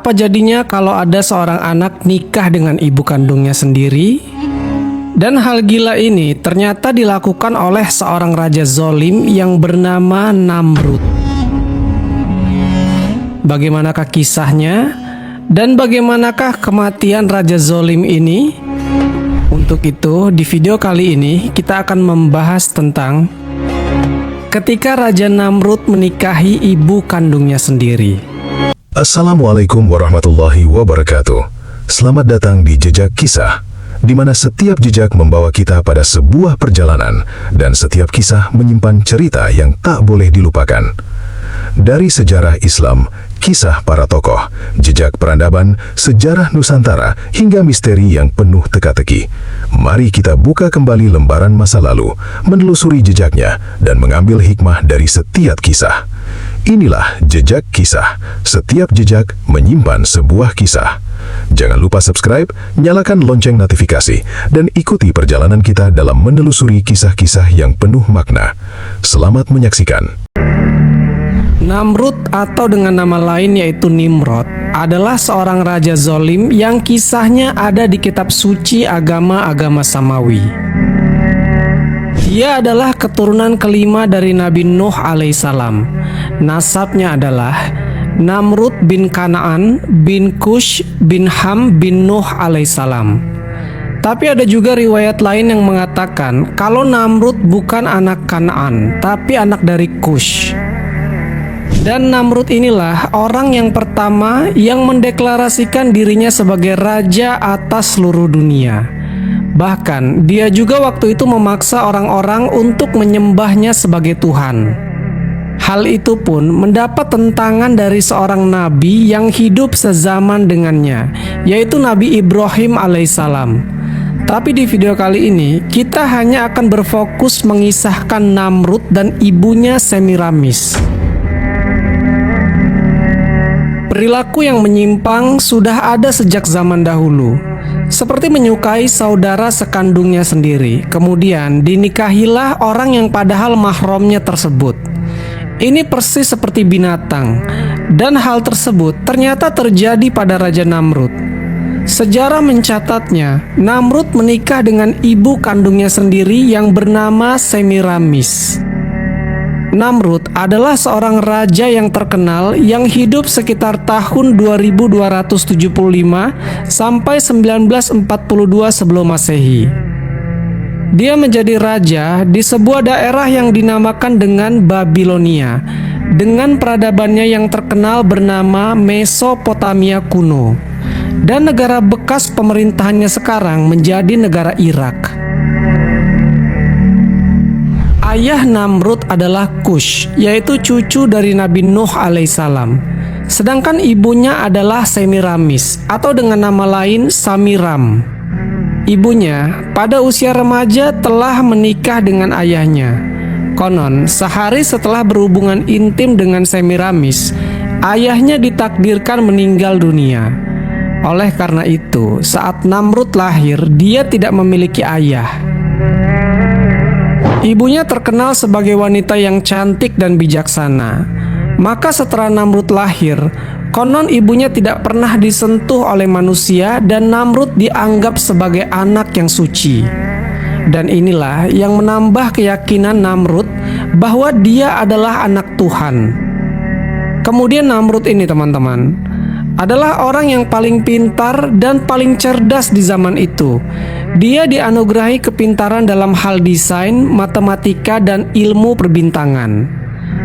Apa jadinya kalau ada seorang anak nikah dengan ibu kandungnya sendiri? Dan hal gila ini ternyata dilakukan oleh seorang raja zolim yang bernama Namrud. Bagaimanakah kisahnya? Dan bagaimanakah kematian raja zolim ini? Untuk itu, di video kali ini kita akan membahas tentang ketika Raja Namrud menikahi ibu kandungnya sendiri. Assalamualaikum warahmatullahi wabarakatuh. Selamat datang di Jejak Kisah, di mana setiap jejak membawa kita pada sebuah perjalanan dan setiap kisah menyimpan cerita yang tak boleh dilupakan. Dari sejarah Islam, kisah para tokoh, jejak peradaban, sejarah Nusantara, hingga misteri yang penuh teka-teki. Mari kita buka kembali lembaran masa lalu, menelusuri jejaknya, dan mengambil hikmah dari setiap kisah. Inilah Jejak Kisah. Setiap jejak menyimpan sebuah kisah. Jangan lupa subscribe, nyalakan lonceng notifikasi, dan ikuti perjalanan kita dalam menelusuri kisah-kisah yang penuh makna. Selamat menyaksikan. Namrud atau dengan nama lain yaitu Nimrod adalah seorang raja zolim yang kisahnya ada di kitab suci agama-agama Samawi. Dia adalah keturunan kelima dari Nabi Nuh alaihissalam. Nasabnya adalah Namrud bin Kanaan bin Kush bin Ham bin Nuh alaihissalam. Tapi ada juga riwayat lain yang mengatakan kalau Namrud bukan anak Kanaan, tapi anak dari Kush. Dan Namrud inilah orang yang pertama yang mendeklarasikan dirinya sebagai raja atas seluruh dunia. Bahkan dia juga waktu itu memaksa orang-orang untuk menyembahnya sebagai Tuhan. Hal itu pun mendapat tentangan dari seorang nabi yang hidup sezaman dengannya, yaitu Nabi Ibrahim alaihissalam. Tapi di video kali ini kita hanya akan berfokus mengisahkan Namrud dan ibunya Semiramis. Perilaku yang menyimpang sudah ada sejak zaman dahulu, seperti menyukai saudara sekandungnya sendiri, kemudian dinikahilah orang yang padahal mahramnya tersebut. Ini persis seperti binatang, dan hal tersebut ternyata terjadi pada Raja Namrud. Sejarah mencatatnya, Namrud menikah dengan ibu kandungnya sendiri yang bernama Semiramis. Namrud adalah seorang raja yang terkenal yang hidup sekitar tahun 2275 sampai 1942 sebelum Masehi. Dia menjadi raja di sebuah daerah yang dinamakan dengan Babilonia, dengan peradabannya yang terkenal bernama Mesopotamia kuno. Dan negara bekas pemerintahannya sekarang menjadi negara Irak. Ayah Namrud adalah Kush, yaitu cucu dari Nabi Nuh alaihissalam. Sedangkan ibunya adalah Semiramis, atau dengan nama lain Samiram. Ibunya pada usia remaja telah menikah dengan ayahnya. Konon, sehari setelah berhubungan intim dengan Semiramis, ayahnya ditakdirkan meninggal dunia. Oleh karena itu, saat Namrud lahir, dia tidak memiliki ayah. Ibunya terkenal sebagai wanita yang cantik dan bijaksana. Maka setelah Namrud lahir, konon ibunya tidak pernah disentuh oleh manusia dan Namrud dianggap sebagai anak yang suci. Dan inilah yang menambah keyakinan Namrud bahwa dia adalah anak Tuhan. Kemudian Namrud ini teman-teman adalah orang yang paling pintar dan paling cerdas di zaman itu. Dia dianugerahi kepintaran dalam hal desain, matematika, dan ilmu perbintangan.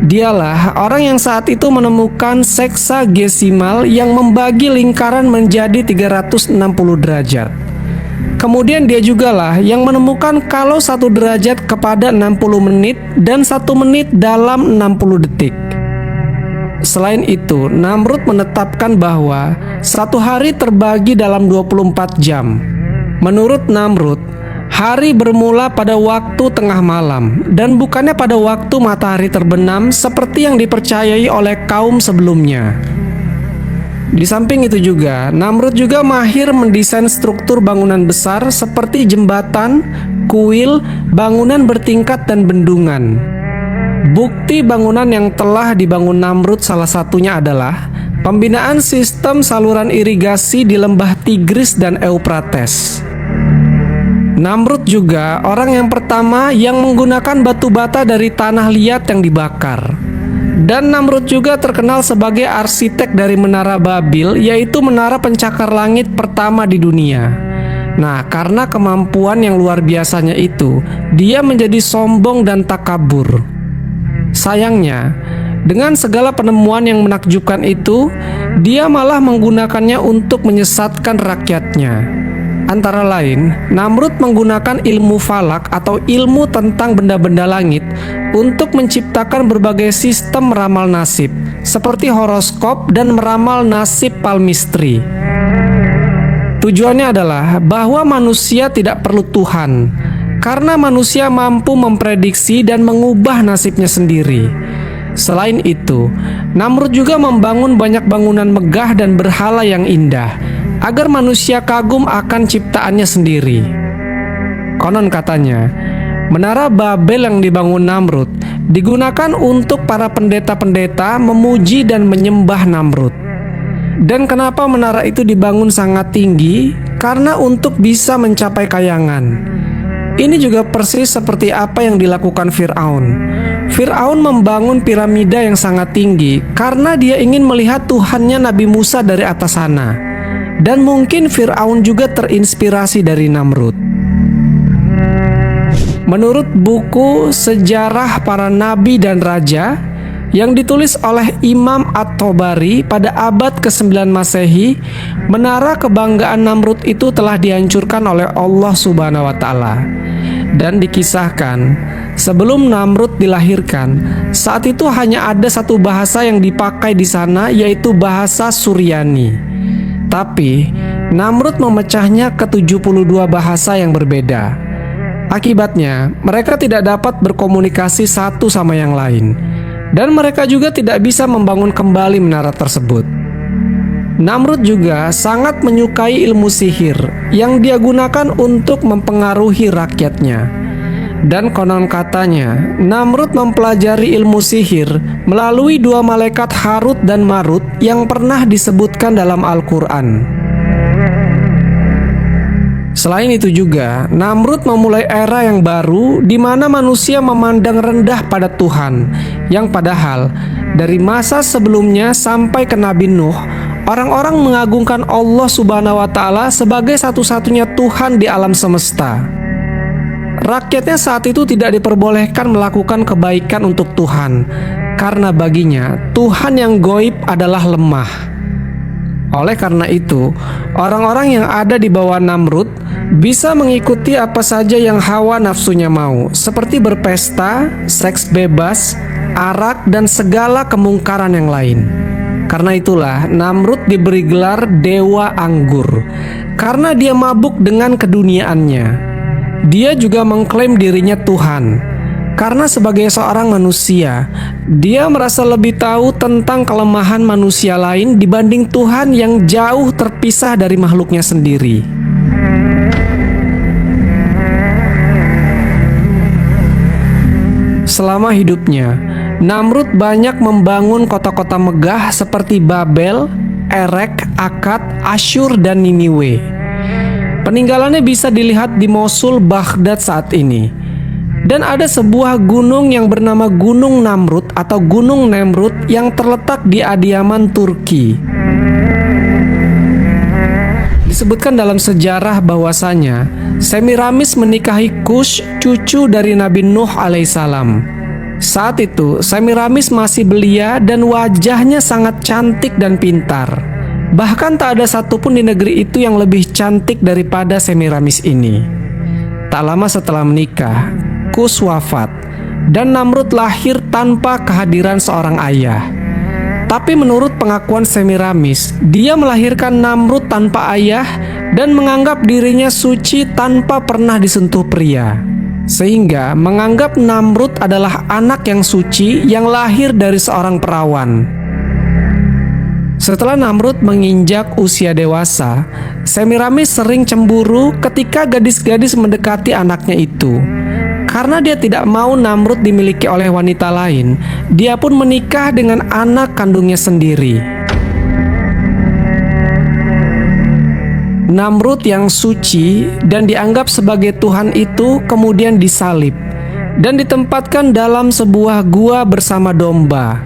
Dialah orang yang saat itu menemukan seksagesimal yang membagi lingkaran menjadi 360 derajat. Kemudian dia jugalah yang menemukan kalau 1 derajat kepada 60 menit dan 1 menit dalam 60 detik. Selain itu, Namrud menetapkan bahwa 1 hari terbagi dalam 24 jam. Menurut Namrud, hari bermula pada waktu tengah malam dan bukannya pada waktu matahari terbenam seperti yang dipercayai oleh kaum sebelumnya. Di samping itu juga, Namrud juga mahir mendesain struktur bangunan besar seperti jembatan, kuil, bangunan bertingkat, dan bendungan. Bukti bangunan yang telah dibangun Namrud salah satunya adalah pembinaan sistem saluran irigasi di lembah Tigris dan Eufrates. Namrud juga orang yang pertama yang menggunakan batu bata dari tanah liat yang dibakar. Dan Namrud juga terkenal sebagai arsitek dari Menara Babil, yaitu menara pencakar langit pertama di dunia. Nah, karena kemampuan yang luar biasanya itu, dia menjadi sombong dan takabur. Sayangnya, dengan segala penemuan yang menakjubkan itu, dia malah menggunakannya untuk menyesatkan rakyatnya. Antara lain, Namrud menggunakan ilmu falak atau ilmu tentang benda-benda langit untuk menciptakan berbagai sistem meramal nasib, seperti horoskop dan meramal nasib palmistri. Tujuannya adalah bahwa manusia tidak perlu Tuhan, karena manusia mampu memprediksi dan mengubah nasibnya sendiri. Selain itu, Namrud juga membangun banyak bangunan megah dan berhala yang indah, agar manusia kagum akan ciptaannya sendiri. Konon katanya, Menara Babel yang dibangun Namrud digunakan untuk para pendeta-pendeta memuji dan menyembah Namrud. Dan kenapa menara itu dibangun sangat tinggi? Karena untuk bisa mencapai kayangan. Ini juga persis seperti apa yang dilakukan Fir'aun. Fir'aun membangun piramida yang sangat tinggi karena dia ingin melihat Tuhannya Nabi Musa dari atas sana. Dan mungkin Fir'aun juga terinspirasi dari Namrud. Menurut buku Sejarah Para Nabi dan Raja yang ditulis oleh Imam At-Tabari pada abad ke-9 Masehi, menara kebanggaan Namrud itu telah dihancurkan oleh Allah Subhanahu wa Ta'ala. Dan dikisahkan, sebelum Namrud dilahirkan, saat itu hanya ada satu bahasa yang dipakai di sana, yaitu bahasa Suryani. Tapi Namrud memecahnya ke 72 bahasa yang berbeda. Akibatnya, mereka tidak dapat berkomunikasi satu sama yang lain, dan mereka juga tidak bisa membangun kembali menara tersebut. Namrud juga sangat menyukai ilmu sihir yang dia gunakan untuk mempengaruhi rakyatnya. Dan konon katanya, Namrud mempelajari ilmu sihir melalui dua malaikat Harut dan Marut yang pernah disebutkan dalam Al-Quran. Selain itu juga, Namrud memulai era yang baru di mana manusia memandang rendah pada Tuhan, yang padahal dari masa sebelumnya sampai ke Nabi Nuh, orang-orang mengagungkan Allah Subhanahu wa Ta'ala sebagai satu-satunya Tuhan di alam semesta. Rakyatnya saat itu tidak diperbolehkan melakukan kebaikan untuk Tuhan, karena baginya Tuhan yang goib adalah lemah. Oleh karena itu, orang-orang yang ada di bawah Namrud bisa mengikuti apa saja yang hawa nafsunya mau, seperti berpesta, seks bebas, arak, dan segala kemungkaran yang lain. Karena itulah Namrud diberi gelar Dewa Anggur, karena dia mabuk dengan keduniaannya. Dia juga mengklaim dirinya Tuhan, karena sebagai seorang manusia, dia merasa lebih tahu tentang kelemahan manusia lain dibanding Tuhan yang jauh terpisah dari makhluknya sendiri. Selama hidupnya, Namrud banyak membangun kota-kota megah seperti Babel, Erek, Akkad, Asyur, dan Niniwe. Peninggalannya bisa dilihat di Mosul, Baghdad saat ini. Dan ada sebuah gunung yang bernama Gunung Namrud atau Gunung Nemrut yang terletak di Adiyaman, Turki. Disebutkan dalam sejarah bahwasanya Semiramis menikahi Kush, cucu dari Nabi Nuh alaihissalam. Saat itu Semiramis masih belia dan wajahnya sangat cantik dan pintar. Bahkan tak ada satupun di negeri itu yang lebih cantik daripada Semiramis ini. Tak lama setelah menikah, Kush wafat dan Namrud lahir tanpa kehadiran seorang ayah. Tapi menurut pengakuan Semiramis, dia melahirkan Namrud tanpa ayah dan menganggap dirinya suci tanpa pernah disentuh pria, sehingga menganggap Namrud adalah anak yang suci yang lahir dari seorang perawan. Setelah Namrud menginjak usia dewasa, Semiramis sering cemburu ketika gadis-gadis mendekati anaknya itu. Karena dia tidak mau Namrud dimiliki oleh wanita lain, dia pun menikah dengan anak kandungnya sendiri. Namrud yang suci dan dianggap sebagai Tuhan itu kemudian disalib dan ditempatkan dalam sebuah gua bersama domba.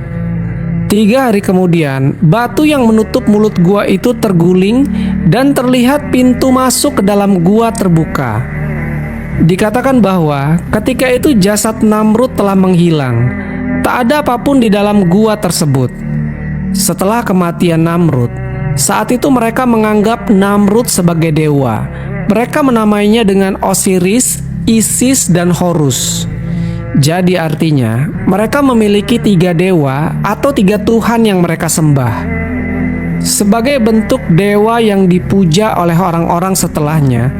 3 hari kemudian, batu yang menutup mulut gua itu terguling dan terlihat pintu masuk ke dalam gua terbuka. Dikatakan bahwa ketika itu jasad Namrud telah menghilang. Tak ada apapun di dalam gua tersebut. Setelah kematian Namrud, saat itu mereka menganggap Namrud sebagai dewa. Mereka menamainya dengan Osiris, Isis, dan Horus. Jadi artinya, mereka memiliki 3 dewa atau 3 Tuhan yang mereka sembah. Sebagai bentuk dewa yang dipuja oleh orang-orang setelahnya,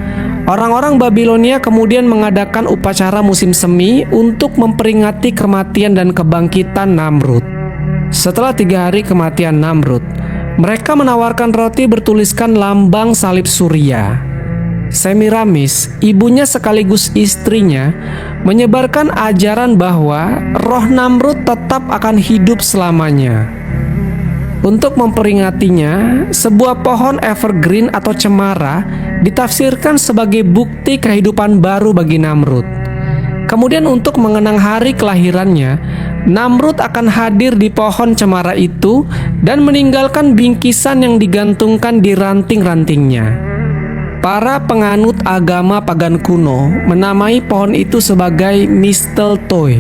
orang-orang Babilonia kemudian mengadakan upacara musim semi untuk memperingati kematian dan kebangkitan Namrud. Setelah 3 hari kematian Namrud, mereka menawarkan roti bertuliskan lambang salib Surya. Semiramis, ibunya sekaligus istrinya, menyebarkan ajaran bahwa roh Namrud tetap akan hidup selamanya. Untuk memperingatinya, sebuah pohon evergreen atau cemara ditafsirkan sebagai bukti kehidupan baru bagi Namrud. Kemudian untuk mengenang hari kelahirannya, Namrud akan hadir di pohon cemara itu dan meninggalkan bingkisan yang digantungkan di ranting-rantingnya. Para penganut agama pagan kuno menamai pohon itu sebagai mistletoe.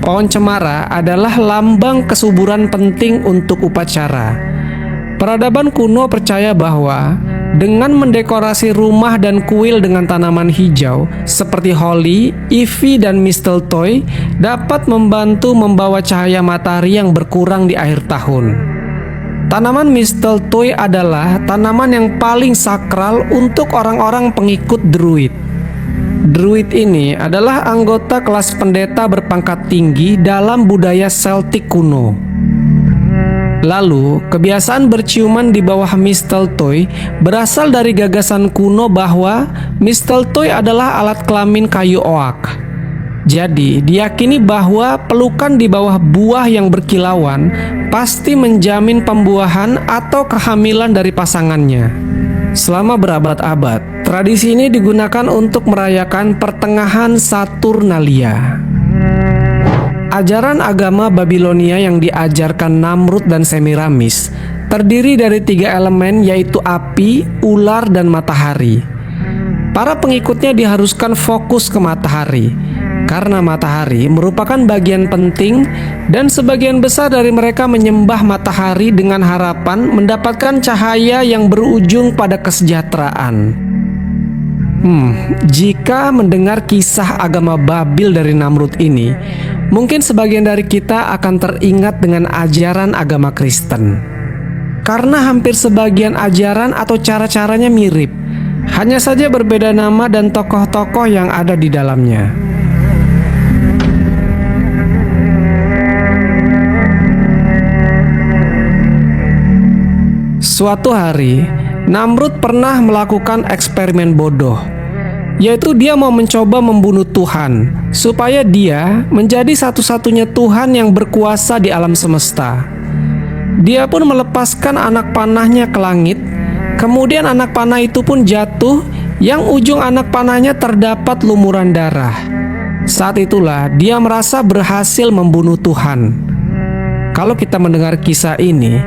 Pohon cemara adalah lambang kesuburan penting untuk upacara. Peradaban kuno percaya bahwa dengan mendekorasi rumah dan kuil dengan tanaman hijau seperti holly, ivy, dan mistletoe dapat membantu membawa cahaya matahari yang berkurang di akhir tahun. Tanaman mistletoe adalah tanaman yang paling sakral untuk orang-orang pengikut Druid. Druid ini adalah anggota kelas pendeta berpangkat tinggi dalam budaya Celtic kuno. Lalu, kebiasaan berciuman di bawah mistletoe berasal dari gagasan kuno bahwa mistletoe adalah alat kelamin kayu oak. Jadi, diyakini bahwa pelukan di bawah buah yang berkilauan pasti menjamin pembuahan atau kehamilan dari pasangannya. Selama berabad-abad, tradisi ini digunakan untuk merayakan pertengahan Saturnalia. Ajaran agama Babilonia yang diajarkan Namrud dan Semiramis terdiri dari 3 elemen, yaitu api, ular, dan matahari. Para pengikutnya diharuskan fokus ke matahari karena matahari merupakan bagian penting dan sebagian besar dari mereka menyembah matahari dengan harapan mendapatkan cahaya yang berujung pada kesejahteraan. Jika mendengar kisah agama Babil dari Namrud ini, mungkin sebagian dari kita akan teringat dengan ajaran agama Kristen. Karena hampir sebagian ajaran atau cara-caranya mirip, hanya saja berbeda nama dan tokoh-tokoh yang ada di dalamnya. Suatu hari, Namrud pernah melakukan eksperimen bodoh, yaitu dia mau mencoba membunuh Tuhan, supaya dia menjadi satu-satunya Tuhan yang berkuasa di alam semesta. Dia pun melepaskan anak panahnya ke langit, kemudian anak panah itu pun jatuh, yang ujung anak panahnya terdapat lumuran darah. Saat itulah dia merasa berhasil membunuh Tuhan. Kalau kita mendengar kisah ini,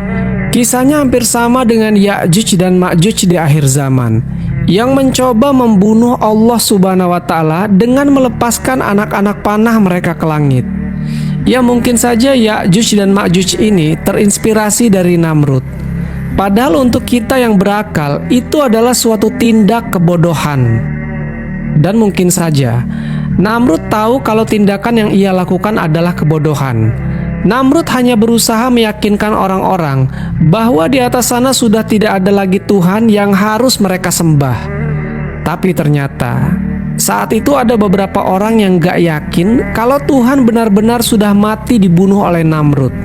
kisahnya hampir sama dengan Ya'juj dan Ma'juj di akhir zaman, yang mencoba membunuh Allah Subhanahu wa Ta'ala dengan melepaskan anak-anak panah mereka ke langit. Ya, mungkin saja Ya'juj dan Ma'juj ini terinspirasi dari Namrud. Padahal untuk kita yang berakal, itu adalah suatu tindak kebodohan. Dan mungkin saja Namrud tahu kalau tindakan yang ia lakukan adalah kebodohan. Namrud hanya berusaha meyakinkan orang-orang bahwa di atas sana sudah tidak ada lagi Tuhan yang harus mereka sembah. Tapi ternyata saat itu ada beberapa orang yang gak yakin kalau Tuhan benar-benar sudah mati dibunuh oleh Namrud.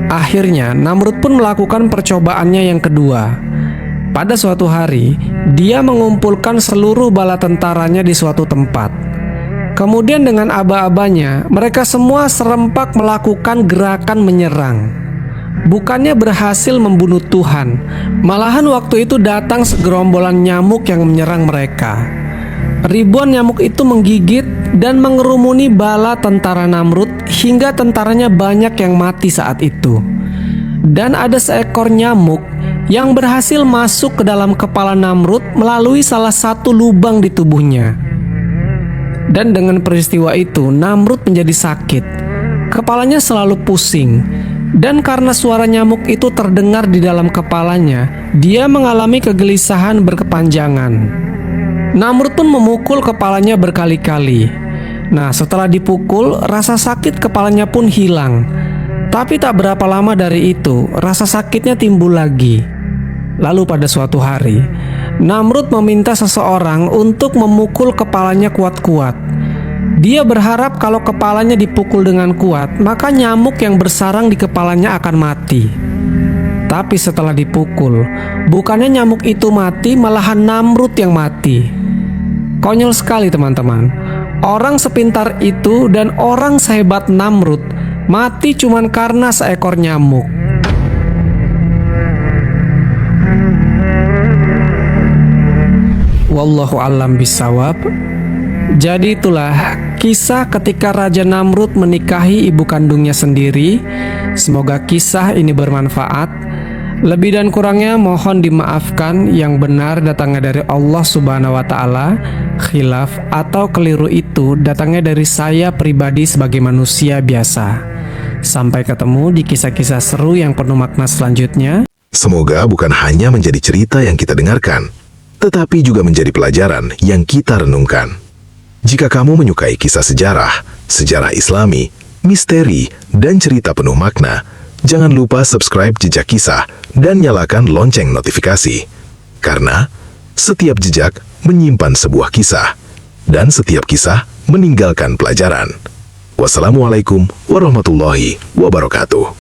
Akhirnya Namrud pun melakukan percobaannya yang kedua. Pada suatu hari, dia mengumpulkan seluruh bala tentaranya di suatu tempat. Kemudian dengan aba-abanya, mereka semua serempak melakukan gerakan menyerang. bukannya berhasil membunuh Tuhan, malahan waktu itu datang segerombolan nyamuk yang menyerang mereka. Ribuan nyamuk itu menggigit dan mengerumuni bala tentara Namrud hingga tentaranya banyak yang mati saat itu. Dan ada seekor nyamuk yang berhasil masuk ke dalam kepala Namrud melalui salah satu lubang di tubuhnya. Dan dengan peristiwa itu, Namrud menjadi sakit. Kepalanya selalu pusing. Dan karena suara nyamuk itu terdengar di dalam kepalanya, dia mengalami kegelisahan berkepanjangan. Namrud pun memukul kepalanya berkali-kali. Nah, setelah dipukul, rasa sakit kepalanya pun hilang. Tapi tak berapa lama dari itu, rasa sakitnya timbul lagi. Lalu pada suatu hari, Namrud meminta seseorang untuk memukul kepalanya kuat-kuat. Dia berharap kalau kepalanya dipukul dengan kuat, maka nyamuk yang bersarang di kepalanya akan mati. Tapi setelah dipukul, bukannya nyamuk itu mati, malahan Namrud yang mati. Konyol sekali teman-teman. Orang sepintar itu dan orang sehebat Namrud mati cuman karena seekor nyamuk. Wallahu a'lam bishawab. Jadi itulah kisah ketika Raja Namrud menikahi ibu kandungnya sendiri. Semoga kisah ini bermanfaat. Lebih dan kurangnya mohon dimaafkan. Yang benar datangnya dari Allah Subhanahu wa Ta'ala. Khilaf atau keliru itu datangnya dari saya pribadi sebagai manusia biasa. Sampai ketemu di kisah-kisah seru yang penuh makna selanjutnya. Semoga bukan hanya menjadi cerita yang kita dengarkan, tetapi juga menjadi pelajaran yang kita renungkan. Jika kamu menyukai kisah sejarah, sejarah Islami, misteri, dan cerita penuh makna, jangan lupa subscribe Jejak Kisah dan nyalakan lonceng notifikasi. Karena setiap jejak menyimpan sebuah kisah, dan setiap kisah meninggalkan pelajaran. Wassalamualaikum warahmatullahi wabarakatuh.